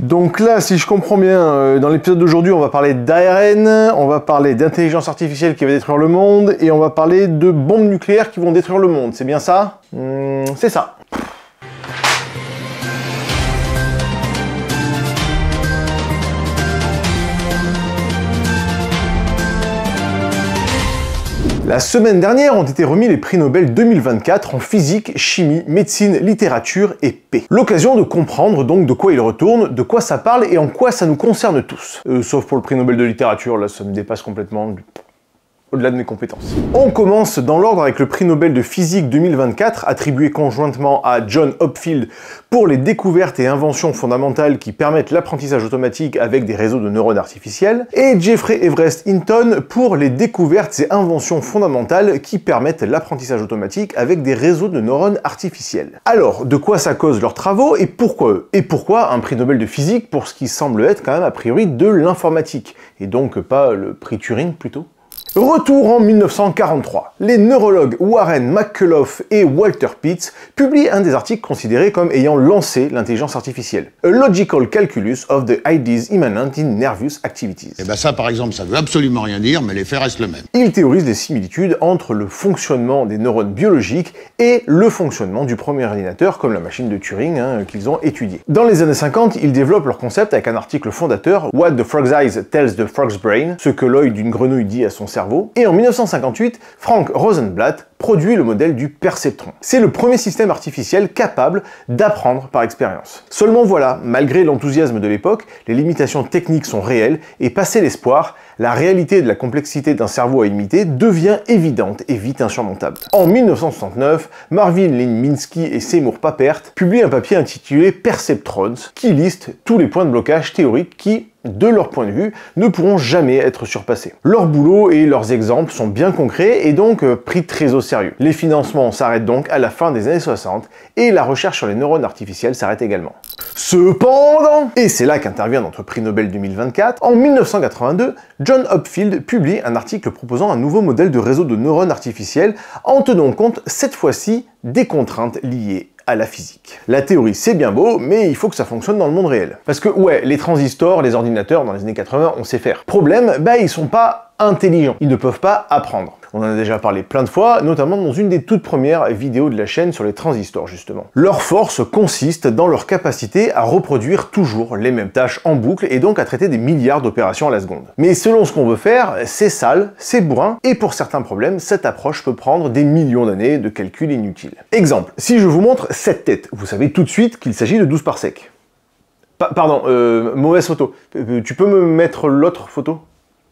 Donc là, si je comprends bien, dans l'épisode d'aujourd'hui, on va parler d'ARN, on va parler d'intelligence artificielle qui va détruire le monde, et on va parler de bombes nucléaires qui vont détruire le monde. C'est bien ça? C'est ça. La semaine dernière ont été remis les prix Nobel 2024 en physique, chimie, médecine, littérature et paix. L'occasion de comprendre donc de quoi ils retournent, de quoi ça parle et en quoi ça nous concerne tous. Sauf pour le prix Nobel de littérature, là ça me dépasse complètement. Au-delà de mes compétences. On commence dans l'ordre avec le prix Nobel de physique 2024, attribué conjointement à John Hopfield pour les découvertes et inventions fondamentales qui permettent l'apprentissage automatique avec des réseaux de neurones artificiels, et Jeffrey Everest Hinton pour les découvertes et inventions fondamentales qui permettent l'apprentissage automatique avec des réseaux de neurones artificiels. Alors, de quoi ça cause leurs travaux et pourquoi eux? Et pourquoi un prix Nobel de physique pour ce qui semble être quand même a priori de l'informatique, et donc pas le prix Turing plutôt? Retour en 1943. Les neurologues Warren McCulloch et Walter Pitts publient un des articles considérés comme ayant lancé l'intelligence artificielle. A Logical Calculus of the Ideas Immanent in Nervous Activities. Et ben ça par exemple, ça veut absolument rien dire, mais l'effet reste le même. Ils théorisent les similitudes entre le fonctionnement des neurones biologiques et le fonctionnement du premier ordinateur, comme la machine de Turing qu'ils ont étudié. Dans les années 50, ils développent leur concept avec un article fondateur, What the Frog's Eyes Tells the Frog's Brain, ce que l'œil d'une grenouille dit à son cerveau. Et en 1958, Frank Rosenblatt produit le modèle du perceptron. C'est le premier système artificiel capable d'apprendre par expérience. Seulement voilà, malgré l'enthousiasme de l'époque, les limitations techniques sont réelles et passé l'espoir, la réalité de la complexité d'un cerveau à imiter devient évidente et vite insurmontable. En 1969, Marvin Lynn Minsky et Seymour Papert publient un papier intitulé Perceptrons qui liste tous les points de blocage théoriques qui, de leur point de vue, ne pourront jamais être surpassés. Leur boulot et leurs exemples sont bien concrets et donc pris très au sérieux. Les financements s'arrêtent donc à la fin des années 60 et la recherche sur les neurones artificiels s'arrête également. Cependant, et c'est là qu'intervient notre prix Nobel 2024, en 1982, John Hopfield publie un article proposant un nouveau modèle de réseau de neurones artificiels en tenant compte cette fois-ci des contraintes liées à la physique. La théorie c'est bien beau, mais il faut que ça fonctionne dans le monde réel. Parce que ouais, les transistors, les ordinateurs, dans les années 80, on sait faire. Problème, ils sont pas intelligents, ils ne peuvent pas apprendre. On en a déjà parlé plein de fois, notamment dans une des toutes premières vidéos de la chaîne sur les transistors justement. Leur force consiste dans leur capacité à reproduire toujours les mêmes tâches en boucle et donc à traiter des milliards d'opérations à la seconde. Mais selon ce qu'on veut faire, c'est sale, c'est bourrin, et pour certains problèmes, cette approche peut prendre des millions d'années de calculs inutiles. Exemple, si je vous montre cette tête, vous savez tout de suite qu'il s'agit de 12 parsecs. Pardon, mauvaise photo. Tu peux me mettre l'autre photo ?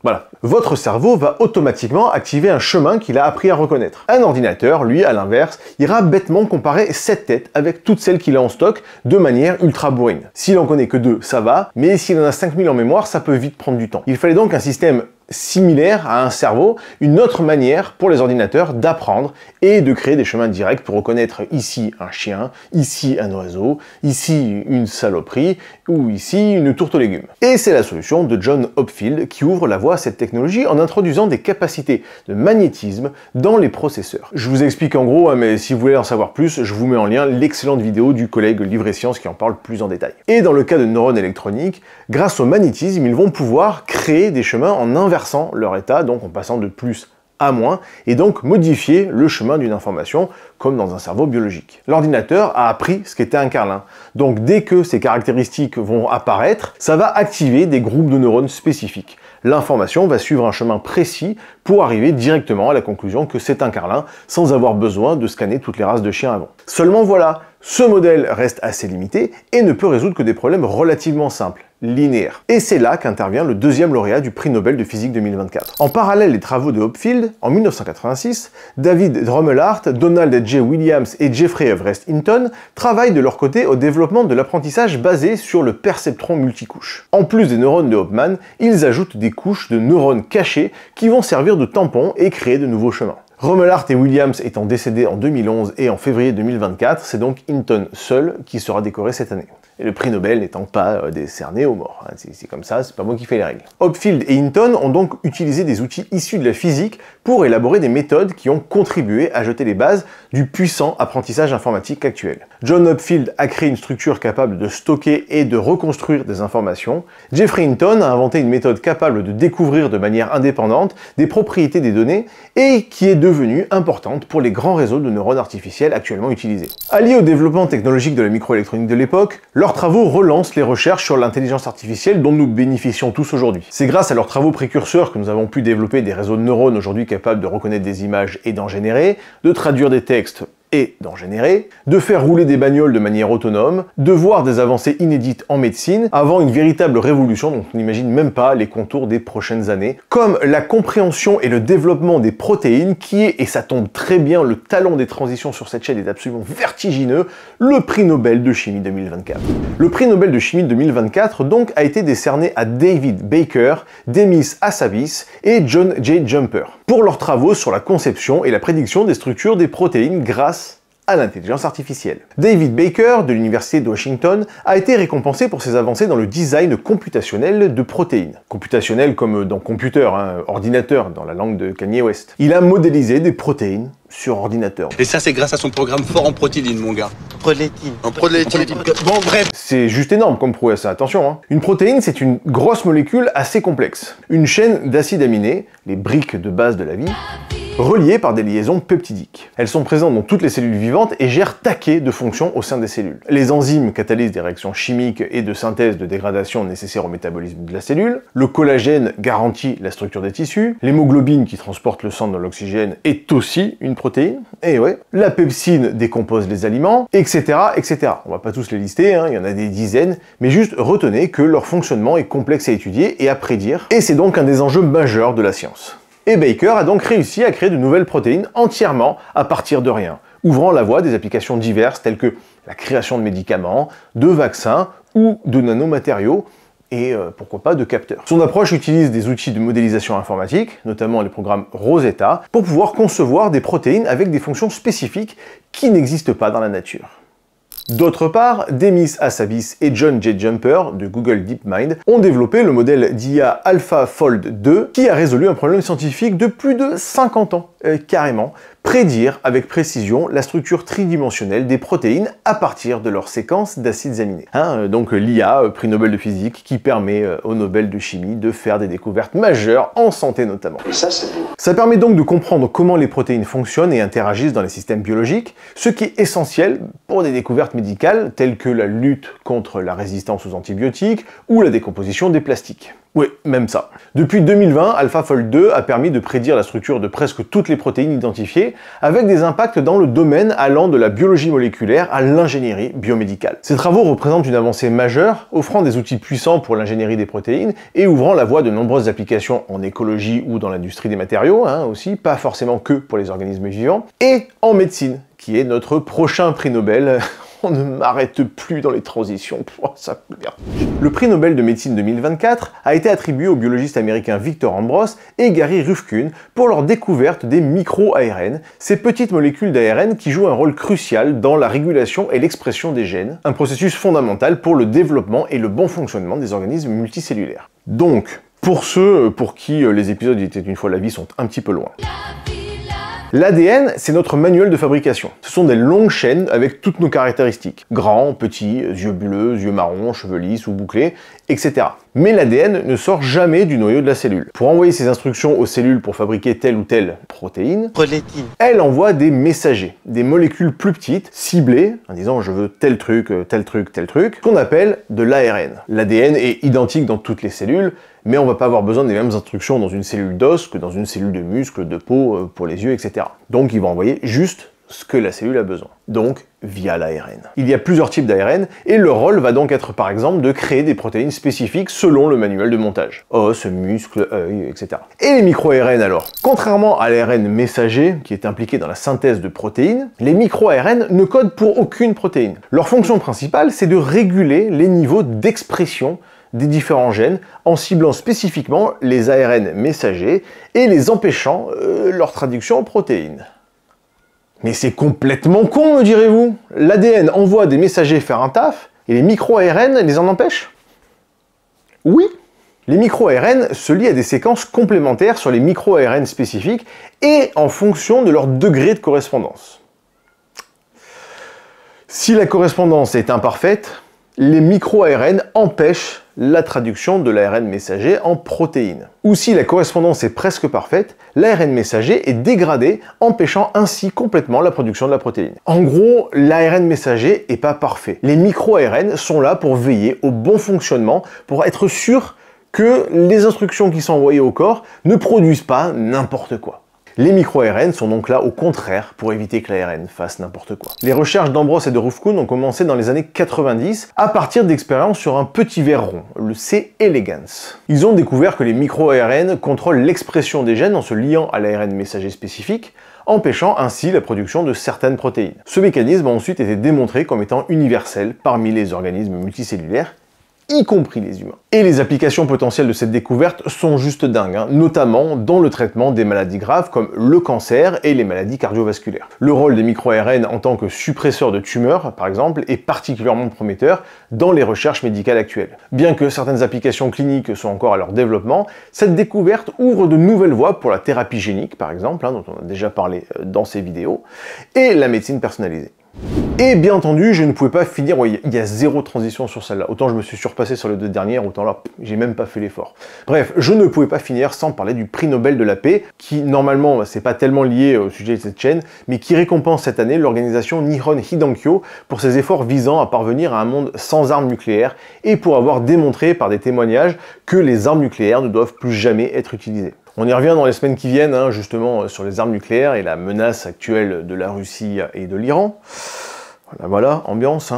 Voilà. Votre cerveau va automatiquement activer un chemin qu'il a appris à reconnaître. Un ordinateur, lui, à l'inverse, ira bêtement comparer cette tête avec toutes celles qu'il a en stock de manière ultra bourrine. S'il en connaît que 2, ça va, mais s'il en a 5000 en mémoire, ça peut vite prendre du temps. Il fallait donc un système similaire à un cerveau, une autre manière pour les ordinateurs d'apprendre et de créer des chemins directs pour reconnaître ici un chien, ici un oiseau, ici une saloperie ou ici une tourte aux légumes. Et c'est la solution de John Hopfield qui ouvre la voie à cette technologie en introduisant des capacités de magnétisme dans les processeurs. Je vous explique en gros, mais si vous voulez en savoir plus, je vous mets en lien l'excellente vidéo du collègue Livre et Sciences qui en parle plus en détail. Et dans le cas de neurones électroniques, grâce au magnétisme, ils vont pouvoir créer des chemins en inversant leur état, donc en passant de plus à moins, et donc modifier le chemin d'une information, comme dans un cerveau biologique. L'ordinateur a appris ce qu'était un carlin. Donc dès que ces caractéristiques vont apparaître, ça va activer des groupes de neurones spécifiques. L'information va suivre un chemin précis pour arriver directement à la conclusion que c'est un carlin, sans avoir besoin de scanner toutes les races de chiens avant. Seulement voilà, ce modèle reste assez limité et ne peut résoudre que des problèmes relativement simples, linéaires. Et c'est là qu'intervient le deuxième lauréat du prix Nobel de physique 2024. En parallèle des travaux de Hopfield, en 1986, David Drumelhart, Donald J. Williams et Jeffrey Everest Hinton travaillent de leur côté au développement de l'apprentissage basé sur le perceptron multicouche. En plus des neurones de Hopman, ils ajoutent des couches de neurones cachés qui vont servir de tampons et créer de nouveaux chemins. Drumelhart et Williams étant décédés en 2011 et en février 2024, c'est donc Hinton seul qui sera décoré cette année. Et le prix Nobel n'étant pas décerné aux morts. Hein. C'est comme ça, c'est pas moi qui fais les règles. Hopfield et Hinton ont donc utilisé des outils issus de la physique pour élaborer des méthodes qui ont contribué à jeter les bases du puissant apprentissage informatique actuel. John Hopfield a créé une structure capable de stocker et de reconstruire des informations. Geoffrey Hinton a inventé une méthode capable de découvrir de manière indépendante des propriétés des données et qui est devenue importante pour les grands réseaux de neurones artificiels actuellement utilisés. Alliés au développement technologique de la microélectronique de l'époque, leurs travaux relancent les recherches sur l'intelligence artificielle dont nous bénéficions tous aujourd'hui. C'est grâce à leurs travaux précurseurs que nous avons pu développer des réseaux de neurones aujourd'hui capables de reconnaître des images et d'en générer, de traduire des textes et d'en générer, de faire rouler des bagnoles de manière autonome, de voir des avancées inédites en médecine, avant une véritable révolution dont on n'imagine même pas les contours des prochaines années, comme la compréhension et le développement des protéines qui est, et ça tombe très bien, le talon des transitions sur cette chaîne est absolument vertigineux, le prix Nobel de chimie 2024. Le prix Nobel de chimie 2024 donc a été décerné à David Baker, Demis Hassabis et John J. Jumper pour leurs travaux sur la conception et la prédiction des structures des protéines grâce à l'intelligence artificielle. David Baker, de l'Université de Washington, a été récompensé pour ses avancées dans le design computationnel de protéines. Computationnel comme dans computer, hein, ordinateur dans la langue de Kanye West. Il a modélisé des protéines sur ordinateur. Et ça, c'est grâce à son programme fort en protéines, mon gars. Protéine. En protéines. Bon, bref. C'est juste énorme comme prouesse, attention. Hein. Une protéine, c'est une grosse molécule assez complexe. Une chaîne d'acides aminés, les briques de base de la vie, reliées par des liaisons peptidiques. Elles sont présentes dans toutes les cellules vivantes et gèrent taquet de fonctions au sein des cellules. Les enzymes catalysent des réactions chimiques et de synthèse de dégradation nécessaires au métabolisme de la cellule. Le collagène garantit la structure des tissus. L'hémoglobine qui transporte le sang dans l'oxygène est aussi une protéine. Et ouais. La pepsine décompose les aliments, etc., etc. On va pas tous les lister, hein, il y en a des dizaines, mais juste retenez que leur fonctionnement est complexe à étudier et à prédire, et c'est donc un des enjeux majeurs de la science. Et Baker a donc réussi à créer de nouvelles protéines entièrement à partir de rien, ouvrant la voie à des applications diverses telles que la création de médicaments, de vaccins ou de nanomatériaux, et pourquoi pas de capteurs. Son approche utilise des outils de modélisation informatique, notamment les programmes Rosetta, pour pouvoir concevoir des protéines avec des fonctions spécifiques qui n'existent pas dans la nature. D'autre part, Demis Hassabis et John J. Jumper de Google DeepMind ont développé le modèle d'IA AlphaFold 2 qui a résolu un problème scientifique de plus de 50 ans, carrément, prédire avec précision la structure tridimensionnelle des protéines à partir de leur séquence d'acides aminés. Hein, donc l'IA, prix Nobel de physique, qui permet au Nobel de chimie de faire des découvertes majeures en santé notamment. Et ça, c'est beau. Ça permet donc de comprendre comment les protéines fonctionnent et interagissent dans les systèmes biologiques, ce qui est essentiel pour des découvertes médicales telles que la lutte contre la résistance aux antibiotiques ou la décomposition des plastiques. Oui, même ça. Depuis 2020, AlphaFold 2 a permis de prédire la structure de presque toutes les protéines identifiées, avec des impacts dans le domaine allant de la biologie moléculaire à l'ingénierie biomédicale. Ces travaux représentent une avancée majeure, offrant des outils puissants pour l'ingénierie des protéines et ouvrant la voie de nombreuses applications en écologie ou dans l'industrie des matériaux, hein, aussi, pas forcément que pour les organismes vivants, et en médecine, qui est notre prochain prix Nobel. On ne m'arrête plus dans les transitions, ça merde. Le prix Nobel de médecine 2024 a été attribué aux biologistes américains Victor Ambros et Gary Ruvkun pour leur découverte des micro-ARN, ces petites molécules d'ARN qui jouent un rôle crucial dans la régulation et l'expression des gènes, un processus fondamental pour le développement et le bon fonctionnement des organismes multicellulaires. Donc, pour ceux pour qui les épisodes d'Il était une fois la vie sont un petit peu loin. L'ADN, c'est notre manuel de fabrication. Ce sont des longues chaînes avec toutes nos caractéristiques. Grands, petits, yeux bleus, yeux marrons, cheveux lisses ou bouclés, etc. Mais l'ADN ne sort jamais du noyau de la cellule. Pour envoyer ses instructions aux cellules pour fabriquer telle ou telle protéine, elle envoie des messagers, des molécules plus petites, ciblées, en disant je veux tel truc, tel truc, tel truc, qu'on appelle de l'ARN. L'ADN est identique dans toutes les cellules, mais on va pas avoir besoin des mêmes instructions dans une cellule d'os que dans une cellule de muscle, de peau, pour les yeux, etc. Donc il va envoyer juste ce que la cellule a besoin, donc via l'ARN. Il y a plusieurs types d'ARN, et leur rôle va donc être par exemple de créer des protéines spécifiques selon le manuel de montage. Os, muscles, œil, etc. Et les micro-ARN alors? Contrairement à l'ARN messager, qui est impliqué dans la synthèse de protéines, les micro-ARN ne codent pour aucune protéine. Leur fonction principale, c'est de réguler les niveaux d'expression des différents gènes en ciblant spécifiquement les ARN messagers et les empêchant leur traduction en protéines. Mais c'est complètement con, me direz-vous. L'ADN envoie des messagers faire un taf, Et les micro-ARN les en empêchent? Oui. Les micro-ARN se lient à des séquences complémentaires sur les micro-ARN spécifiques et en fonction de leur degré de correspondance. Si la correspondance est imparfaite, les micro-ARN empêchent la traduction de l'ARN messager en protéines. Ou si la correspondance est presque parfaite, l'ARN messager est dégradé, empêchant ainsi complètement la production de la protéine. En gros, l'ARN messager n'est pas parfait. Les micro-ARN sont là pour veiller au bon fonctionnement, pour être sûr que les instructions qui sont envoyées au corps ne produisent pas n'importe quoi. Les micro-ARN sont donc là au contraire pour éviter que l'ARN fasse n'importe quoi. Les recherches d'Ambros et de Rufkun ont commencé dans les années 90 à partir d'expériences sur un petit ver rond, le C. elegans. Ils ont découvert que les micro-ARN contrôlent l'expression des gènes en se liant à l'ARN messager spécifique, empêchant ainsi la production de certaines protéines. Ce mécanisme a ensuite été démontré comme étant universel parmi les organismes multicellulaires, y compris les humains. Et les applications potentielles de cette découverte sont juste dingues, notamment dans le traitement des maladies graves comme le cancer et les maladies cardiovasculaires. Le rôle des micro-ARN en tant que suppresseur de tumeurs, par exemple, est particulièrement prometteur dans les recherches médicales actuelles. Bien que certaines applications cliniques soient encore à leur développement, cette découverte ouvre de nouvelles voies pour la thérapie génique, par exemple, dont on a déjà parlé dans ces vidéos, et la médecine personnalisée. Et bien entendu, je ne pouvais pas finir, il y a zéro transition sur celle-là. Autant je me suis surpassé sur les deux dernières, autant là, j'ai même pas fait l'effort. Bref, je ne pouvais pas finir sans parler du prix Nobel de la paix, qui normalement, c'est pas tellement lié au sujet de cette chaîne, mais qui récompense cette année l'organisation Nihon Hidankyo pour ses efforts visant à parvenir à un monde sans armes nucléaires et pour avoir démontré par des témoignages que les armes nucléaires ne doivent plus jamais être utilisées. On y revient dans les semaines qui viennent, justement, sur les armes nucléaires et la menace actuelle de la Russie et de l'Iran. Voilà, ambiance,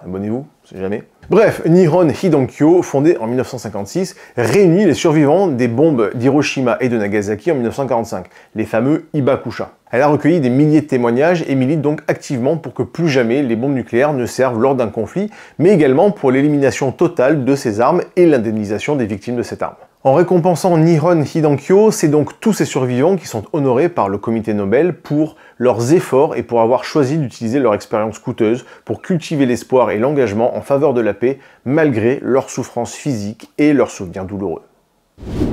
abonnez-vous, on sait jamais. Bref, Nihon Hidankyo, fondé en 1956, réunit les survivants des bombes d'Hiroshima et de Nagasaki en 1945, les fameux Hibakusha. Elle a recueilli des milliers de témoignages et milite donc activement pour que plus jamais les bombes nucléaires ne servent lors d'un conflit, mais également pour l'élimination totale de ces armes et l'indemnisation des victimes de cette arme. En récompensant Nihon Hidankyo, c'est donc tous ces survivants qui sont honorés par le comité Nobel pour leurs efforts et pour avoir choisi d'utiliser leur expérience coûteuse pour cultiver l'espoir et l'engagement en faveur de la paix, malgré leurs souffrances physiques et leurs souvenirs douloureux.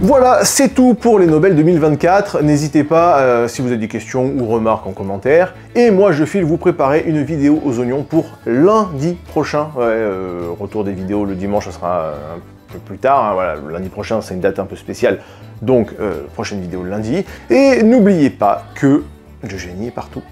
Voilà, c'est tout pour les Nobel 2024. N'hésitez pas si vous avez des questions ou remarques en commentaire. Et moi, je file vous préparer une vidéo aux oignons pour lundi prochain. Retour des vidéos le dimanche, ça sera un peu plus tard. Voilà, le lundi prochain, c'est une date un peu spéciale. Donc, prochaine vidéo le lundi. Et n'oubliez pas que le génie est partout.